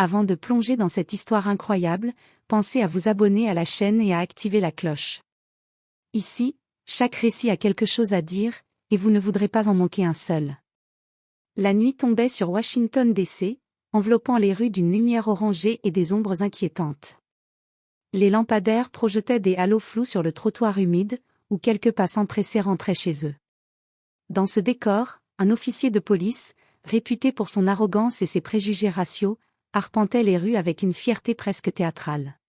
Avant de plonger dans cette histoire incroyable, pensez à vous abonner à la chaîne et à activer la cloche. Ici, chaque récit a quelque chose à dire, et vous ne voudrez pas en manquer un seul. La nuit tombait sur Washington DC, enveloppant les rues d'une lumière orangée et des ombres inquiétantes. Les lampadaires projetaient des halos flous sur le trottoir humide, où quelques passants pressés rentraient chez eux. Dans ce décor, un officier de police, réputé pour son arrogance et ses préjugés raciaux, arpentait les rues avec une fierté presque théâtrale.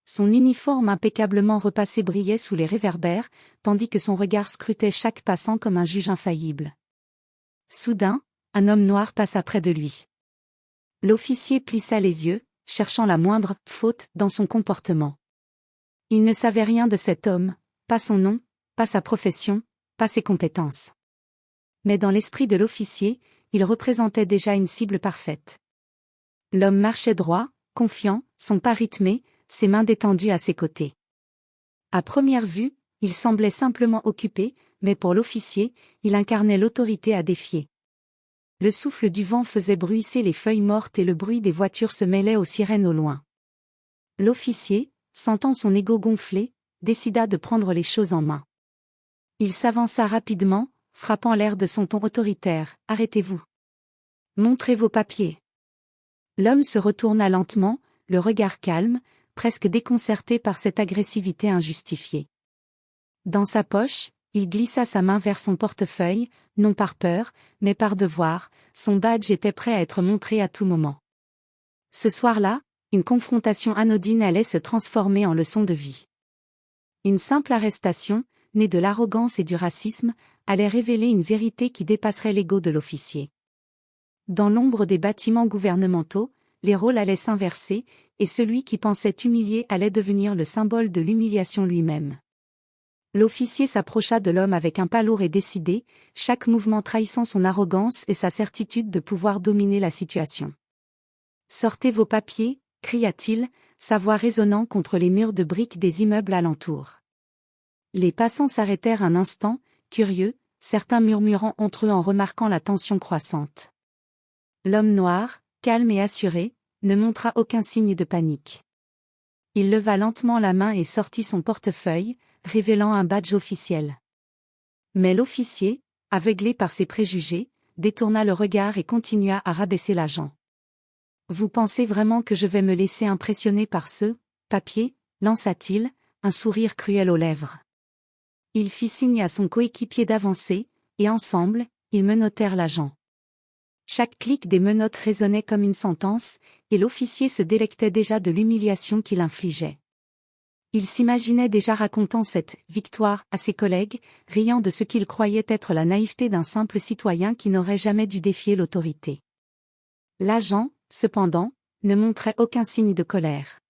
Son uniforme impeccablement repassé brillait sous les réverbères, tandis que son regard scrutait chaque passant comme un juge infaillible. Soudain, un homme noir passa près de lui. L'officier plissa les yeux, cherchant la moindre faute dans son comportement. Il ne savait rien de cet homme, pas son nom, pas sa profession, pas ses compétences. Mais dans l'esprit de l'officier, il représentait déjà une cible parfaite. L'homme marchait droit, confiant, son pas rythmé, ses mains détendues à ses côtés. À première vue, il semblait simplement occupé, mais pour l'officier, il incarnait l'autorité à défier. Le souffle du vent faisait bruisser les feuilles mortes et le bruit des voitures se mêlait aux sirènes au loin. L'officier, sentant son ego gonfler, décida de prendre les choses en main. Il s'avança rapidement, frappant l'air de son ton autoritaire. « Arrêtez-vous. Montrez vos papiers. » L'homme se retourna lentement, le regard calme, presque déconcerté par cette agressivité injustifiée. Dans sa poche, il glissa sa main vers son portefeuille, non par peur, mais par devoir, son badge était prêt à être montré à tout moment. Ce soir-là, une confrontation anodine allait se transformer en leçon de vie. Une simple arrestation, née de l'arrogance et du racisme, allait révéler une vérité qui dépasserait l'ego de l'officier. Dans l'ombre des bâtiments gouvernementaux, les rôles allaient s'inverser, et celui qui pensait humilier allait devenir le symbole de l'humiliation lui-même. L'officier s'approcha de l'homme avec un pas lourd et décidé, chaque mouvement trahissant son arrogance et sa certitude de pouvoir dominer la situation. « Sortez vos papiers » cria-t-il, sa voix résonnant contre les murs de briques des immeubles alentours. Les passants s'arrêtèrent un instant, curieux, certains murmurant entre eux en remarquant la tension croissante. L'homme noir, calme et assuré, ne montra aucun signe de panique. Il leva lentement la main et sortit son portefeuille, révélant un badge officiel. Mais l'officier, aveuglé par ses préjugés, détourna le regard et continua à rabaisser l'agent. « Vous pensez vraiment que je vais me laisser impressionner par ce papier » lança-t-il, un sourire cruel aux lèvres. Il fit signe à son coéquipier d'avancer, et ensemble, ils menottèrent l'agent. Chaque clic des menottes résonnait comme une sentence, et l'officier se délectait déjà de l'humiliation qu'il infligeait. Il s'imaginait déjà racontant cette victoire à ses collègues, riant de ce qu'il croyait être la naïveté d'un simple citoyen qui n'aurait jamais dû défier l'autorité. L'agent, cependant, ne montrait aucun signe de colère.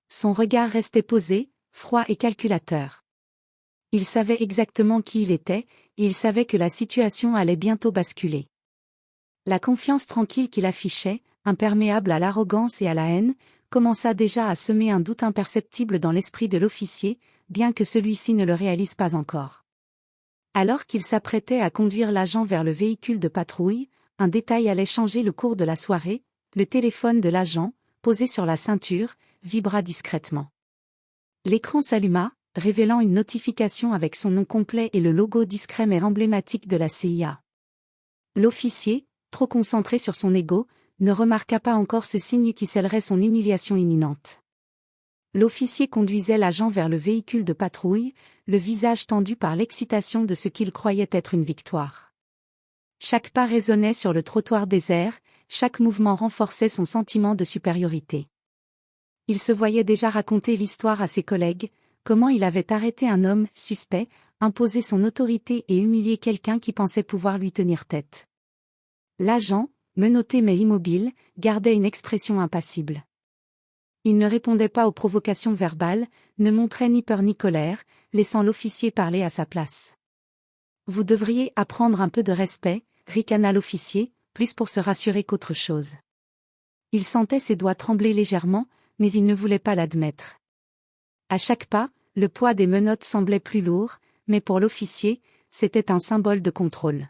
Son regard restait posé, froid et calculateur. Il savait exactement qui il était, et il savait que la situation allait bientôt basculer. La confiance tranquille qu'il affichait, imperméable à l'arrogance et à la haine, commença déjà à semer un doute imperceptible dans l'esprit de l'officier, bien que celui-ci ne le réalise pas encore. Alors qu'il s'apprêtait à conduire l'agent vers le véhicule de patrouille, un détail allait changer le cours de la soirée, le téléphone de l'agent, posé sur la ceinture, vibra discrètement. L'écran s'alluma, révélant une notification avec son nom complet et le logo discret mais emblématique de la CIA. L'officier, trop concentré sur son ego, ne remarqua pas encore ce signe qui scellerait son humiliation imminente. L'officier conduisait l'agent vers le véhicule de patrouille, le visage tendu par l'excitation de ce qu'il croyait être une victoire. Chaque pas résonnait sur le trottoir désert, chaque mouvement renforçait son sentiment de supériorité. Il se voyait déjà raconter l'histoire à ses collègues, comment il avait arrêté un homme suspect, imposé son autorité et humilié quelqu'un qui pensait pouvoir lui tenir tête. L'agent, menotté mais immobile, gardait une expression impassible. Il ne répondait pas aux provocations verbales, ne montrait ni peur ni colère, laissant l'officier parler à sa place. « Vous devriez apprendre un peu de respect » ricana l'officier, plus pour se rassurer qu'autre chose. Il sentait ses doigts trembler légèrement, mais il ne voulait pas l'admettre. À chaque pas, le poids des menottes semblait plus lourd, mais pour l'officier, c'était un symbole de contrôle.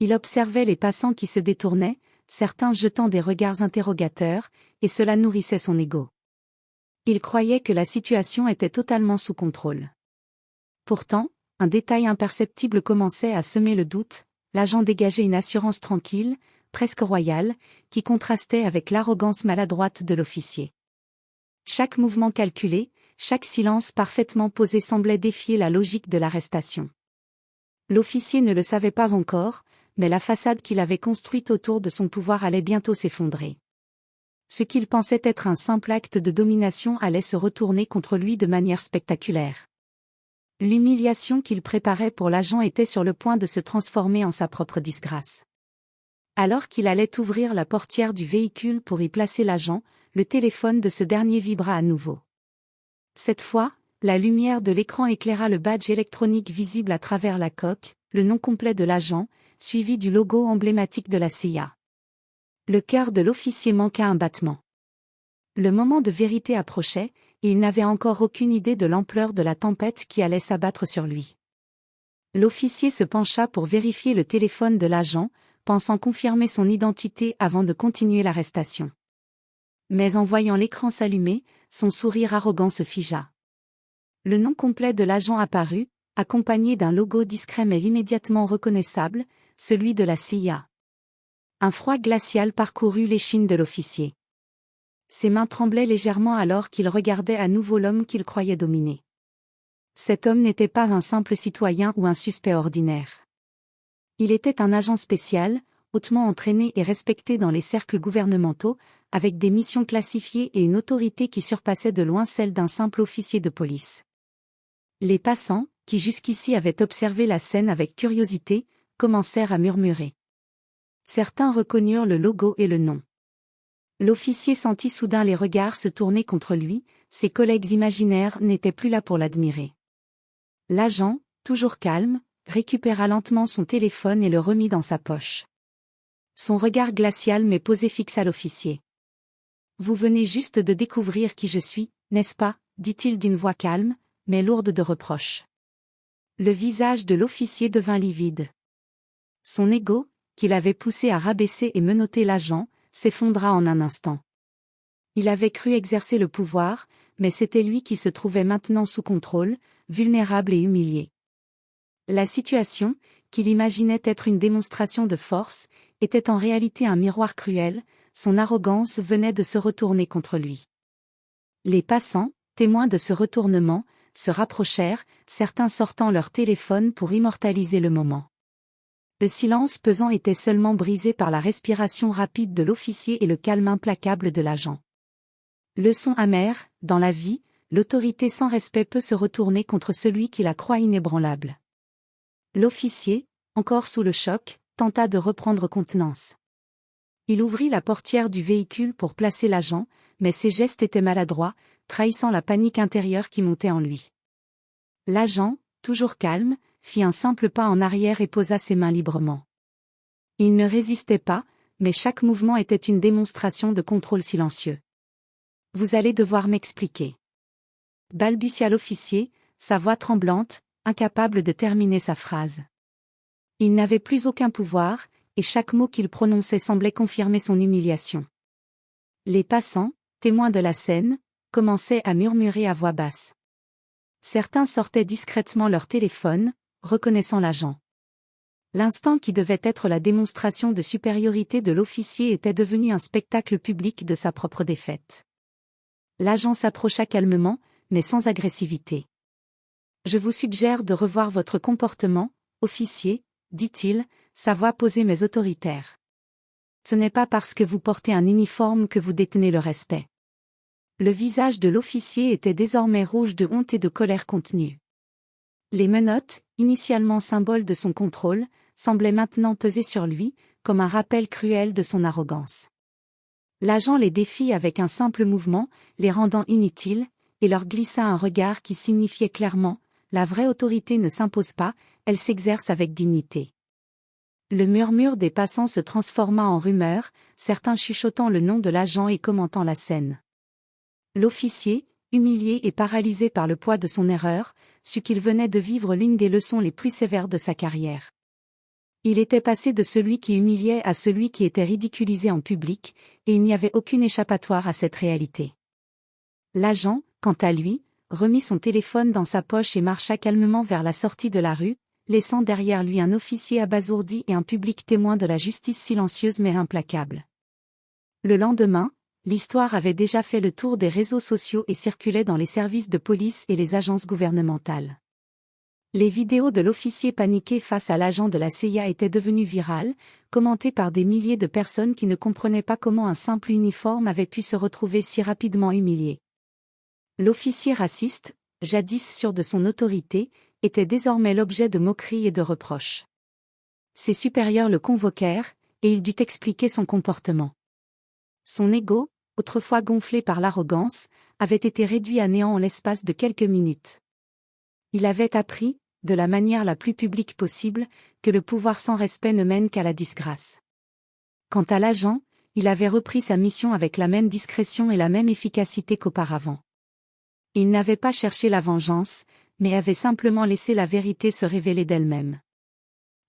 Il observait les passants qui se détournaient, certains jetant des regards interrogateurs, et cela nourrissait son ego. Il croyait que la situation était totalement sous contrôle. Pourtant, un détail imperceptible commençait à semer le doute, l'agent dégageait une assurance tranquille, presque royale, qui contrastait avec l'arrogance maladroite de l'officier. Chaque mouvement calculé, chaque silence parfaitement posé semblait défier la logique de l'arrestation. L'officier ne le savait pas encore, mais la façade qu'il avait construite autour de son pouvoir allait bientôt s'effondrer. Ce qu'il pensait être un simple acte de domination allait se retourner contre lui de manière spectaculaire. L'humiliation qu'il préparait pour l'agent était sur le point de se transformer en sa propre disgrâce. Alors qu'il allait ouvrir la portière du véhicule pour y placer l'agent, le téléphone de ce dernier vibra à nouveau. Cette fois, la lumière de l'écran éclaira le badge électronique visible à travers la coque, le nom complet de l'agent, suivi du logo emblématique de la CIA. Le cœur de l'officier manqua un battement. Le moment de vérité approchait, et il n'avait encore aucune idée de l'ampleur de la tempête qui allait s'abattre sur lui. L'officier se pencha pour vérifier le téléphone de l'agent, pensant confirmer son identité avant de continuer l'arrestation. Mais en voyant l'écran s'allumer, son sourire arrogant se figea. Le nom complet de l'agent apparut, accompagné d'un logo discret mais immédiatement reconnaissable, celui de la CIA. Un froid glacial parcourut l'échine de l'officier. Ses mains tremblaient légèrement alors qu'il regardait à nouveau l'homme qu'il croyait dominer. Cet homme n'était pas un simple citoyen ou un suspect ordinaire. Il était un agent spécial, hautement entraîné et respecté dans les cercles gouvernementaux, avec des missions classifiées et une autorité qui surpassait de loin celle d'un simple officier de police. Les passants, qui jusqu'ici avaient observé la scène avec curiosité, commencèrent à murmurer. Certains reconnurent le logo et le nom. L'officier sentit soudain les regards se tourner contre lui, ses collègues imaginaires n'étaient plus là pour l'admirer. L'agent, toujours calme, récupéra lentement son téléphone et le remit dans sa poche. Son regard glacial mais posé fixa l'officier. « Vous venez juste de découvrir qui je suis, n'est-ce pas ?» dit-il d'une voix calme, mais lourde de reproches. Le visage de l'officier devint livide. Son ego, qu'il avait poussé à rabaisser et menotter l'agent, s'effondra en un instant. Il avait cru exercer le pouvoir, mais c'était lui qui se trouvait maintenant sous contrôle, vulnérable et humilié. La situation, qu'il imaginait être une démonstration de force, était en réalité un miroir cruel, son arrogance venait de se retourner contre lui. Les passants, témoins de ce retournement, se rapprochèrent, certains sortant leur téléphone pour immortaliser le moment. Le silence pesant était seulement brisé par la respiration rapide de l'officier et le calme implacable de l'agent. Leçon amère, dans la vie, l'autorité sans respect peut se retourner contre celui qui la croit inébranlable. L'officier, encore sous le choc, tenta de reprendre contenance. Il ouvrit la portière du véhicule pour placer l'agent, mais ses gestes étaient maladroits, trahissant la panique intérieure qui montait en lui. L'agent, toujours calme, fit un simple pas en arrière et posa ses mains librement. Il ne résistait pas, mais chaque mouvement était une démonstration de contrôle silencieux. « Vous allez devoir m'expliquer. » balbutia l'officier, sa voix tremblante, incapable de terminer sa phrase. Il n'avait plus aucun pouvoir, et chaque mot qu'il prononçait semblait confirmer son humiliation. Les passants, témoins de la scène, commençaient à murmurer à voix basse. Certains sortaient discrètement leur téléphone, reconnaissant l'agent. L'instant qui devait être la démonstration de supériorité de l'officier était devenu un spectacle public de sa propre défaite. L'agent s'approcha calmement, mais sans agressivité. « Je vous suggère de revoir votre comportement, officier, » dit-il, sa voix posée mais autoritaire. « Ce n'est pas parce que vous portez un uniforme que vous détenez le respect. » Le visage de l'officier était désormais rouge de honte et de colère contenue. Les menottes, initialement symbole de son contrôle, semblaient maintenant peser sur lui, comme un rappel cruel de son arrogance. L'agent les défit avec un simple mouvement, les rendant inutiles, et leur glissa un regard qui signifiait clairement « La vraie autorité ne s'impose pas, elle s'exerce avec dignité ». Le murmure des passants se transforma en rumeur, certains chuchotant le nom de l'agent et commentant la scène. L'officier, humilié et paralysé par le poids de son erreur, sut qu'il venait de vivre l'une des leçons les plus sévères de sa carrière. Il était passé de celui qui humiliait à celui qui était ridiculisé en public, et il n'y avait aucune échappatoire à cette réalité. L'agent, quant à lui, remit son téléphone dans sa poche et marcha calmement vers la sortie de la rue, laissant derrière lui un officier abasourdi et un public témoin de la justice silencieuse mais implacable. Le lendemain, l'histoire avait déjà fait le tour des réseaux sociaux et circulait dans les services de police et les agences gouvernementales. Les vidéos de l'officier paniqué face à l'agent de la CIA étaient devenues virales, commentées par des milliers de personnes qui ne comprenaient pas comment un simple uniforme avait pu se retrouver si rapidement humilié. L'officier raciste, jadis sûr de son autorité, était désormais l'objet de moqueries et de reproches. Ses supérieurs le convoquèrent, et il dut expliquer son comportement. Son ego, autrefois gonflé par l'arrogance, avait été réduit à néant en l'espace de quelques minutes. Il avait appris, de la manière la plus publique possible, que le pouvoir sans respect ne mène qu'à la disgrâce. Quant à l'agent, il avait repris sa mission avec la même discrétion et la même efficacité qu'auparavant. Il n'avait pas cherché la vengeance, mais avait simplement laissé la vérité se révéler d'elle-même.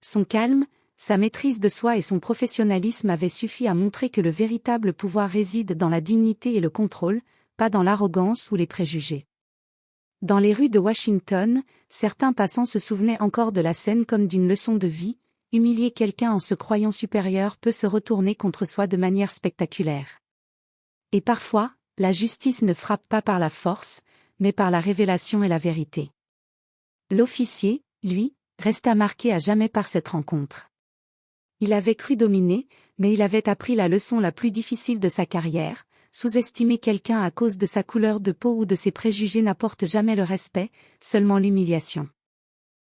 Son calme, sa maîtrise de soi et son professionnalisme avaient suffi à montrer que le véritable pouvoir réside dans la dignité et le contrôle, pas dans l'arrogance ou les préjugés. Dans les rues de Washington, certains passants se souvenaient encore de la scène comme d'une leçon de vie. Humilier quelqu'un en se croyant supérieur peut se retourner contre soi de manière spectaculaire. Et parfois, la justice ne frappe pas par la force, mais par la révélation et la vérité. L'officier, lui, resta marqué à jamais par cette rencontre. Il avait cru dominer, mais il avait appris la leçon la plus difficile de sa carrière. Sous-estimer quelqu'un à cause de sa couleur de peau ou de ses préjugés n'apporte jamais le respect, seulement l'humiliation.